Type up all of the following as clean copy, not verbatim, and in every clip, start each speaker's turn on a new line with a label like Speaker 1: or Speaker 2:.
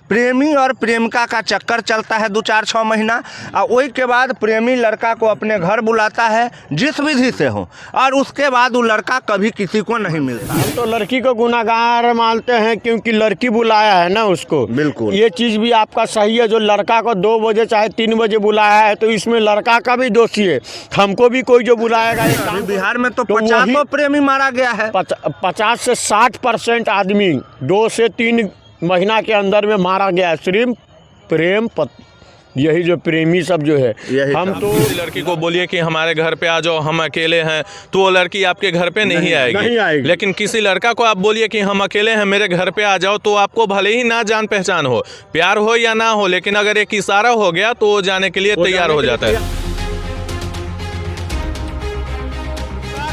Speaker 1: प्रेमी और प्रेमिका का चक्कर चलता है 2-4-6 महीना, और वही के बाद प्रेमी लड़का को अपने घर बुलाता है जिस विधि से हो, और उसके बाद वो लड़का कभी किसी को नहीं मिलता।
Speaker 2: हम तो लड़की को गुनाहगार मानते हैं क्योंकि लड़की बुलाया है ना उसको।
Speaker 1: बिल्कुल,
Speaker 2: ये चीज़ भी आपका सही है। जो लड़का को 2 बजे चाहे 3 बजे बुलाया है तो इसमें लड़का का भी दोषी है। हमको भी कोई जो बुलाएगा ये
Speaker 1: बिहार में तो 50 प्रेमी मारा गया है।
Speaker 2: 50 से 60% आदमी 2 से 3 महीना के अंदर में मारा गया है। सिर्फ प्रेम यही जो प्रेमी सब जो है। हम तो
Speaker 3: लड़की को बोलिए कि हमारे घर पे आ जाओ, हम अकेले हैं, तो वो लड़की आपके घर पे नहीं आएगी। लेकिन किसी लड़का को आप बोलिए कि हम अकेले हैं, मेरे घर पे आ जाओ, तो आपको भले ही ना जान पहचान हो, प्यार हो या ना हो, लेकिन अगर एक इशारा हो गया तो वो जाने के लिए तैयार हो जाता है।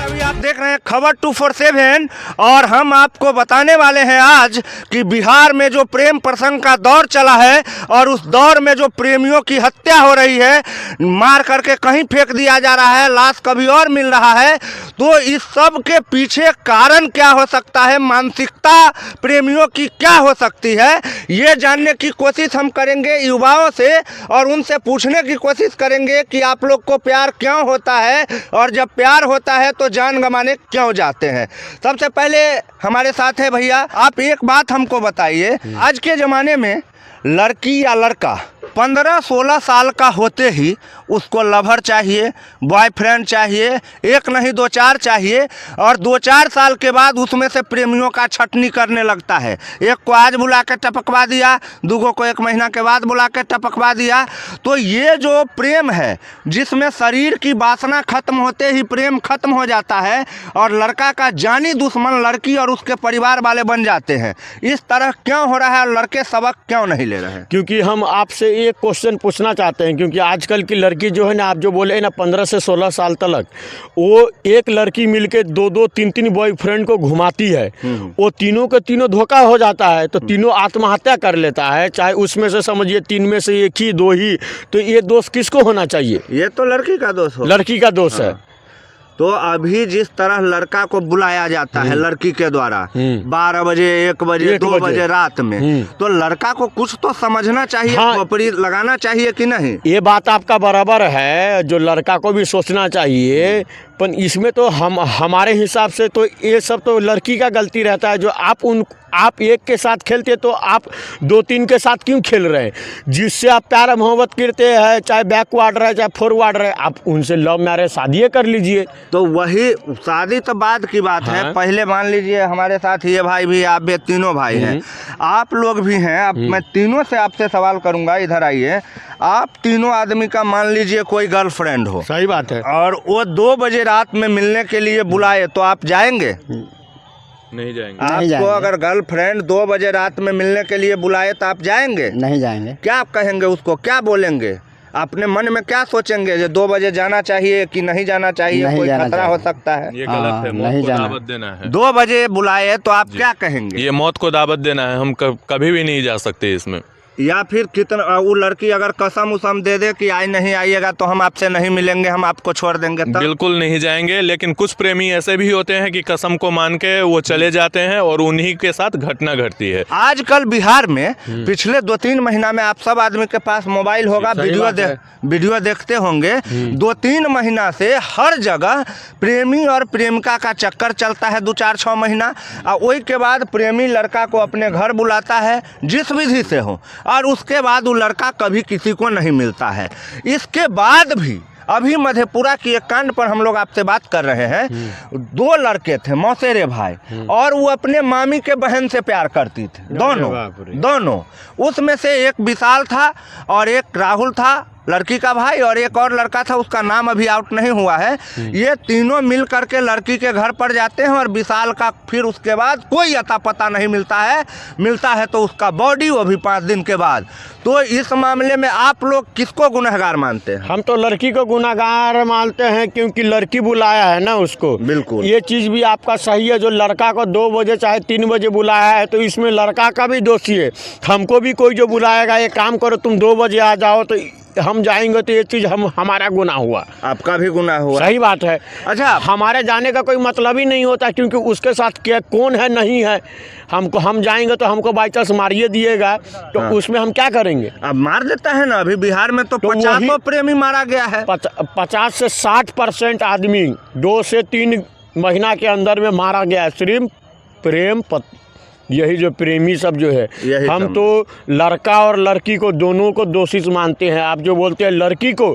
Speaker 1: अभी आप देख रहे हैं खबर 247, और हम आपको बताने वाले हैं आज कि बिहार में जो प्रेम प्रसंग का दौर चला है और उस दौर में जो प्रेमियों की हत्या हो रही है, मार करके कहीं फेंक दिया जा रहा है, लाश कभी और मिल रहा है, तो इस सब के पीछे कारण क्या हो सकता है, मानसिकता प्रेमियों की क्या हो सकती है, ये जानने की कोशिश हम करेंगे युवाओं से, और उनसे पूछने की कोशिश करेंगे कि आप लोग को प्यार क्यों होता है, और जब प्यार होता है तो जान गंवाने क्यों जाते हैं। सबसे पहले हमारे साथ है भैया, आप एक बात हमको बताइए, आज के ज़माने में लड़की या लड़का 15-16 साल का होते ही उसको लवर चाहिए, बॉयफ्रेंड चाहिए, एक नहीं 2-4 चाहिए, और 2-4 साल के बाद उसमें से प्रेमियों का छटनी करने लगता है। एक को आज बुला के टपकवा दिया, दूगों को 1 महीना के बाद बुला के टपकवा दिया। तो ये जो प्रेम है जिसमें शरीर की वासना खत्म होते ही प्रेम खत्म हो जाता है, और लड़का का जानी दुश्मन लड़की और उसके परिवार वाले बन जाते हैं, इस तरह क्यों हो रहा है, और लड़के सबक क्यों नहीं ले रहे हैं?
Speaker 2: क्योंकि हम आपसे एक क्वेश्चन पूछना चाहते हैं, क्योंकि आजकल की लड़की जो है ना, आप जो बोले ना 15 से 16 साल तक, वो एक लड़की मिलके 2-2, 3-3 बॉयफ्रेंड को घुमाती है, वो तीनों के तीनों धोखा हो जाता है, तो तीनों आत्महत्या कर लेता है। चाहे उसमें से समझिए 3 में से 1 ही 2 ही, तो ये दोष किसको होना चाहिए?
Speaker 1: ये तो लड़की का दोष हो,
Speaker 2: लड़की का दोष है।
Speaker 1: तो अभी जिस तरह लड़का को बुलाया जाता है लड़की के द्वारा 12 बजे, 1 बजे, 2 बजे रात में, तो लड़का को कुछ तो समझना चाहिए, खोपड़ी लगाना चाहिए कि नहीं?
Speaker 2: ये बात आपका बराबर है, जो लड़का को भी सोचना चाहिए, पर इसमें तो हमारे हिसाब से तो ये सब तो लड़की का गलती रहता है। जो आप एक के साथ खेलते तो आप 2-3 के साथ क्यों खेल रहे हैं? जिससे आप प्यार मोहब्बत करते हैं, चाहे बैकवर्ड रहे चाहे फॉरवर्ड रहे, आप उनसे लव मैरिज शादी कर लीजिए।
Speaker 1: तो वही शादी तो बाद की बात है। पहले मान लीजिए हमारे साथ ये भाई भी, आप भी तीनों भाई हैं, आप लोग भी हैं। अब मैं तीनों से आपसे सवाल करूंगा, इधर आइए। आप तीनों आदमी का मान लीजिए कोई गर्लफ्रेंड हो,
Speaker 2: सही बात है,
Speaker 1: और वो 2 बजे रात में मिलने के लिए बुलाए, तो आप जाएंगे?
Speaker 3: नहीं जाएंगे।
Speaker 1: आपको अगर गर्लफ्रेंड 2 बजे रात में मिलने के लिए बुलाए तो आप जाएंगे?
Speaker 4: नहीं जाएंगे।
Speaker 1: क्या आप कहेंगे उसको, क्या बोलेंगे, अपने मन में क्या सोचेंगे, जो 2 बजे जाना चाहिए कि नहीं जाना चाहिए, कोई खतरा हो सकता है?
Speaker 3: ये गलत है, मौत को दावत देना है।
Speaker 1: 2 बजे बुलाए तो आप क्या कहेंगे?
Speaker 3: ये मौत को दावत देना है, हम कभी भी नहीं जा सकते इसमें।
Speaker 1: या फिर कितना वो लड़की अगर कसम उसम दे दे कि आज नहीं आइएगा तो हम आपसे नहीं मिलेंगे, हम आपको छोड़ देंगे, तब?
Speaker 3: बिल्कुल नहीं जाएंगे। लेकिन कुछ प्रेमी ऐसे भी होते हैं कि कसम को मान के वो चले जाते हैं और उन्हीं के साथ घटना घटती है।
Speaker 1: आजकल बिहार में पिछले 2-3 महीना में आप सब आदमी के पास मोबाइल होगा, वीडियो देखते होंगे। 2-3 महीना से हर जगह प्रेमी और प्रेमिका का चक्कर चलता है 2-4-6 महीना, और वही के बाद प्रेमी लड़का को अपने घर बुलाता है जिस विधि से हो, और उसके बाद वो लड़का कभी किसी को नहीं मिलता है। इसके बाद भी अभी मधेपुरा की एक कांड पर हम लोग आपसे बात कर रहे हैं। 2 लड़के थे, मौसेरे भाई, और वो अपने मामी के बहन से प्यार करती थी, दोनों। उसमें से एक विशाल था और एक राहुल था, लड़की का भाई, और एक और लड़का था, उसका नाम अभी आउट नहीं हुआ है। ये तीनों मिल करके लड़की के घर पर जाते हैं, और विशाल का फिर उसके बाद कोई अता पता नहीं मिलता है तो उसका बॉडी, वो भी 5 दिन के बाद। तो इस मामले में आप लोग किसको गुनहगार मानते हैं?
Speaker 2: हम तो लड़की को गुनाहगार मानते हैं, क्योंकि लड़की बुलाया है ना उसको।
Speaker 1: बिल्कुल,
Speaker 2: ये चीज़ भी आपका सही है। जो लड़का को 2 बजे चाहे 3 बजे बुलाया है, तो इसमें लड़का का भी दोषी है। हमको भी कोई जो बुलाएगा, ये काम करो तुम 2 बजे आ जाओ, तो हम जाएंगे तो ये चीज़ हमारा गुनाह हुआ,
Speaker 1: आपका भी गुनाह हुआ।
Speaker 2: सही बात है।
Speaker 1: अच्छा,
Speaker 2: हमारे जाने का कोई मतलब ही नहीं होता, क्योंकि उसके साथ क्या कौन है नहीं है, हम जाएंगे तो हमको बाई चांस मारिए दिएगा, तो उसमें हम क्या करेंगे?
Speaker 1: अब मार देता है ना, अभी बिहार में तो 50 प्रेमी मारा गया है।
Speaker 2: 50 से 60% आदमी 2 से 3 महीना के अंदर में मारा गया है, सिर्फ प्रेम यही जो प्रेमी सब जो है। हम तो लड़का और लड़की को दोनों को दोषी मानते हैं। आप जो बोलते हैं लड़की को,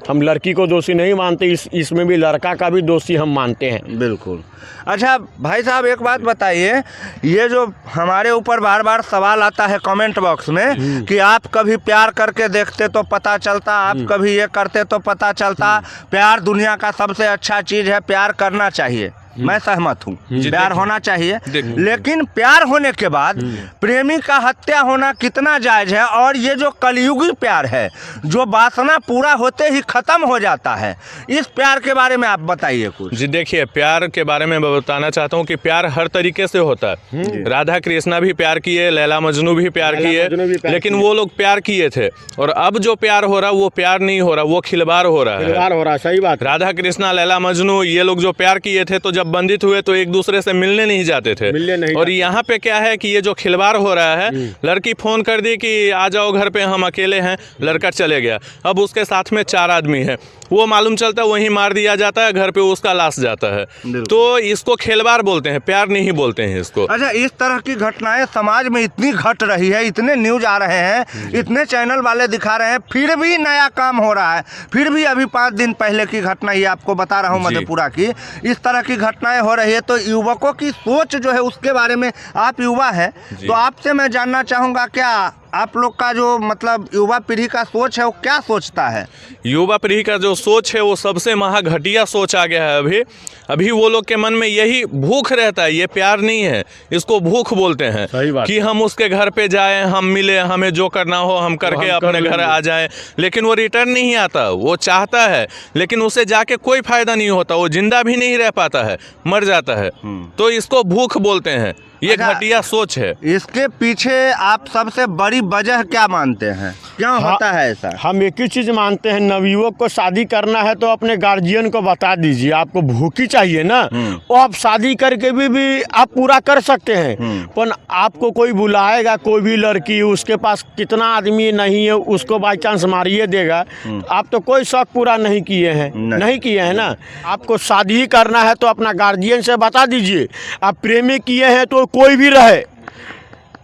Speaker 2: हम लड़की को दोषी नहीं मानते, इसमें भी लड़का का भी दोषी हम मानते हैं।
Speaker 1: बिल्कुल। अच्छा भाई साहब, एक बात बताइए, ये जो हमारे ऊपर बार बार सवाल आता है कमेंट बॉक्स में कि आप कभी प्यार करके देखते तो पता चलता, आप कभी ये करते तो पता चलता, प्यार दुनिया का सबसे अच्छा चीज़ है, प्यार करना चाहिए, मैं सहमत हूँ, प्यार होना चाहिए, लेकिन प्यार होने के बाद प्रेमी का हत्या होना कितना जायज है? और ये जो कलयुगी प्यार है, जो वासना पूरा होते ही खत्म हो जाता है, इस प्यार के बारे में आप बताइए कुछ।
Speaker 3: जी देखिए, प्यार के बारे में बताना चाहता हूँ कि प्यार हर तरीके से होता है। राधा कृष्णा भी प्यार किए, लैला मजनू भी प्यार किए, लेकिन वो लोग प्यार किए थे। और अब जो प्यार हो रहा वो प्यार नहीं हो रहा, वो खिलवाड़ हो रहा है।
Speaker 2: सही बात।
Speaker 3: राधा कृष्णा, लैला मजनू, ये लोग जो प्यार किए थे, तो जब बंधित हुए तो एक दूसरे से मिलने नहीं जाते थे। और यहाँ पे क्या है कि ये जो खिलवाड़ हो रहा है, लड़की फोन कर दी कि आ जाओ घर पे, हम अकेले हैं, लड़का चले गया, अब उसके साथ में 4 आदमी है, वो मालूम चलता है वहीं मार दिया जाता है, घर पे उसका लाश जाता है। तो इसको खिलवाड़ बोलते हैं, प्यार नहीं बोलते हैं इसको।
Speaker 1: अच्छा, इस तरह की घटनाएं समाज में इतनी घट रही है, इतने न्यूज आ रहे हैं, इतने चैनल वाले दिखा रहे हैं, फिर भी नया काम हो रहा है। फिर भी अभी 5 दिन पहले की घटना ये आपको बता रहा हूँ मधेपुरा की, इस तरह की घटनाएं हो रही है। तो युवकों की सोच जो है उसके बारे में, आप युवा हैं तो आपसे मैं जानना चाहूँगा, क्या आप लोग का जो मतलब युवा पीढ़ी का सोच है वो क्या सोचता है?
Speaker 3: युवा पीढ़ी का जो सोच है वो सबसे महाघटिया सोच आ गया है। अभी वो लोग के मन में यही भूख रहता है, ये प्यार नहीं है, इसको भूख बोलते हैं। कि हम उसके घर पे जाएं, हम मिले, हमें जो करना हो हम करके अपने घर आ जाएं, लेकिन वो रिटर्न नहीं आता। वो चाहता है लेकिन उसे जाके कोई फायदा नहीं होता, वो जिंदा भी नहीं रह पाता है, मर जाता है। तो इसको भूख बोलते हैं, ये घटिया सोच है।
Speaker 1: इसके पीछे आप सबसे बड़ी वजह क्या मानते हैं, क्यों होता है ऐसा?
Speaker 2: हम एक ही चीज मानते हैं, नवयुवक को शादी करना है तो अपने गार्जियन को बता दीजिए, आपको भूखी चाहिए ना, वो आप शादी करके भी आप पूरा कर सकते हैं। पर आपको कोई बुलाएगा, कोई भी लड़की, उसके पास कितना आदमी नहीं है, उसको बाई चांस मारिए देगा, आप तो कोई शौक पूरा नहीं किए हैं, नहीं किए हैं ना। आपको शादी ही करना है तो अपना गार्जियन से बता दीजिए। आप प्रेमी किए हैं तो कोई भी रहे,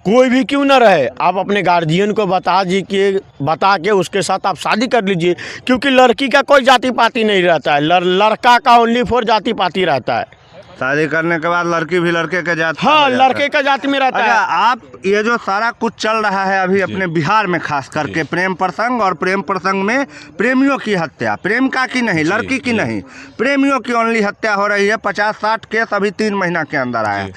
Speaker 2: कोई भी क्यों ना रहे, आप अपने गार्जियन को बता के उसके साथ आप शादी कर लीजिए। क्योंकि लड़की का कोई जाति पाति नहीं रहता है, लड़का का ओनली 4 जाति पाति रहता है।
Speaker 1: शादी करने के बाद लड़की भी लड़के के जात,
Speaker 2: हाँ, लड़के का जाति में रहता है।
Speaker 1: आप ये जो सारा कुछ चल रहा है अभी अपने बिहार में, खास करके प्रेम प्रसंग, और प्रेम प्रसंग में प्रेमियों की हत्या, प्रेम का की नहीं, लड़की की नहीं, प्रेमियों की ओनली हत्या हो रही है। 50-60 केस अभी 3 महीना के अंदर आया।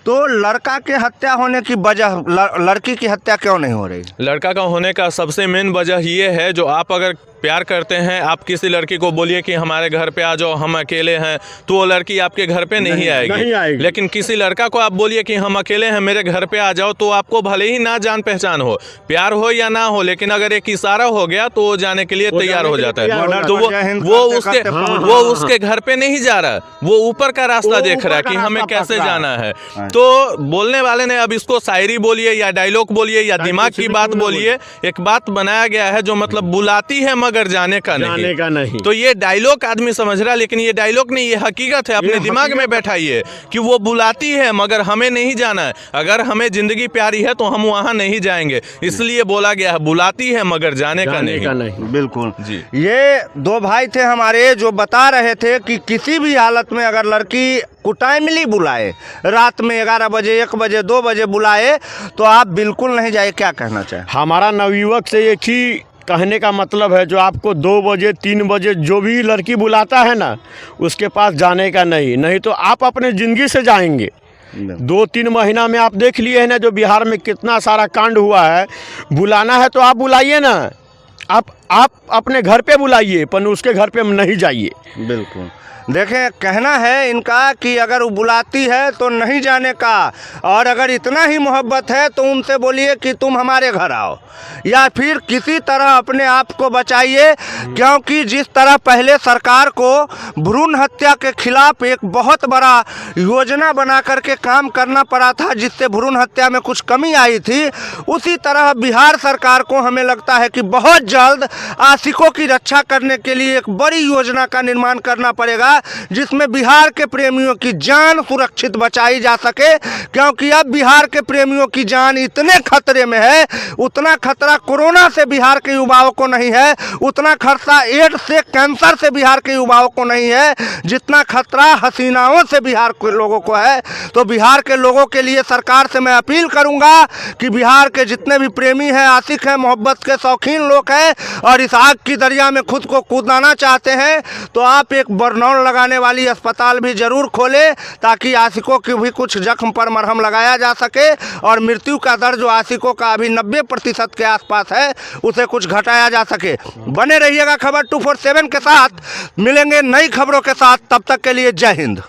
Speaker 1: तो लड़का के हत्या होने की वजह, लड़की की हत्या क्यों नहीं हो रही?
Speaker 3: लड़का का होने का सबसे मेन वजह ये है, जो आप अगर प्यार करते हैं, आप किसी लड़की को बोलिए कि हमारे घर पे आ जाओ, हम अकेले हैं, तो वो लड़की आपके घर पे नहीं आएगी। लेकिन किसी लड़का को आप बोलिए कि हम अकेले हैं, मेरे घर पे आ जाओ, तो आपको भले ही ना जान पहचान हो, प्यार हो या ना हो, लेकिन अगर एक इशारा हो गया तो वो जाने के लिए तैयार हो जाता है। तो वो उसके घर पे नहीं जा रहा, वो ऊपर का रास्ता देख रहा है कि हमें कैसे जाना है। तो बोलने वाले ने अब इसको शायरी बोलिए या डायलॉग बोलिए या दिमाग की बात बोलिए, एक बात बनाया गया है जो मतलब बुलाती है मगर जाने का नहीं। तो ये डायलॉग आदमी समझ रहा है, लेकिन ये डायलॉग नहीं, ये हकीकत है। अपने दिमाग में बैठाइए कि वो बुलाती है मगर हमें नहीं जाना है। अगर हमें जिंदगी प्यारी है तो हम वहाँ नहीं जाएंगे, इसलिए बोला गया है बुलाती है मगर जाने का नहीं।
Speaker 1: बिल्कुल
Speaker 3: जी।
Speaker 1: ये 2 भाई थे हमारे जो बता रहे थे कि किसी भी हालत में अगर लड़की को टाइमली बुलाए, रात में 11 बजे, 1 बजे, 2 बजे बुलाए, तो आप बिल्कुल नहीं जाए। क्या कहना चाहें?
Speaker 2: हमारा नवयुवक से एक ही कहने का मतलब है, जो आपको 2 बजे 3 बजे जो भी लड़की बुलाता है ना, उसके पास जाने का नहीं तो आप अपने ज़िंदगी से जाएंगे। 2-3 महीना में आप देख लिए हैं ना, जो बिहार में कितना सारा कांड हुआ है। बुलाना है तो आप बुलाइए ना, आप अपने घर पे बुलाइए, पर उसके घर पे नहीं जाइए।
Speaker 1: बिल्कुल। देखें, कहना है इनका कि अगर वो बुलाती है तो नहीं जाने का, और अगर इतना ही मोहब्बत है तो उनसे बोलिए कि तुम हमारे घर आओ, या फिर किसी तरह अपने आप को बचाइए। क्योंकि जिस तरह पहले सरकार को भ्रूण हत्या के खिलाफ एक बहुत बड़ा योजना बना करके काम करना पड़ा था, जिससे भ्रूण हत्या में कुछ कमी आई थी, उसी तरह बिहार सरकार को हमें लगता है कि बहुत जल्द आशिकों की रक्षा करने के लिए एक बड़ी योजना का निर्माण करना पड़ेगा, जिसमें बिहार के प्रेमियों की जान सुरक्षित बचाई जा सके। क्योंकि अब बिहार के प्रेमियों की जान इतने खतरे में है, उतना खतरा कोरोना से बिहार के युवाओं को नहीं है, उतना खतरा एड्स से, कैंसर से बिहार के युवाओं को नहीं है, जितना खतरा हसीनाओं से बिहार के लोगों को है। तो बिहार के लोगों के लिए सरकार से मैं अपील करूंगा कि बिहार के जितने भी प्रेमी हैं, आशिक हैं, मोहब्बत के शौकीन लोग हैं और इस आग की दरिया में खुद को कूदाना चाहते हैं, तो आप एक बरनौल लगाने वाली अस्पताल भी जरूर खोलें, ताकि आशिकों की भी कुछ जख्म पर मरहम लगाया जा सके और मृत्यु का दर जो आशिकों का अभी 90% के आसपास है, उसे कुछ घटाया जा सके। बने रहिएगा खबर 247 के साथ, मिलेंगे नई खबरों के साथ, तब तक के लिए जय हिंद।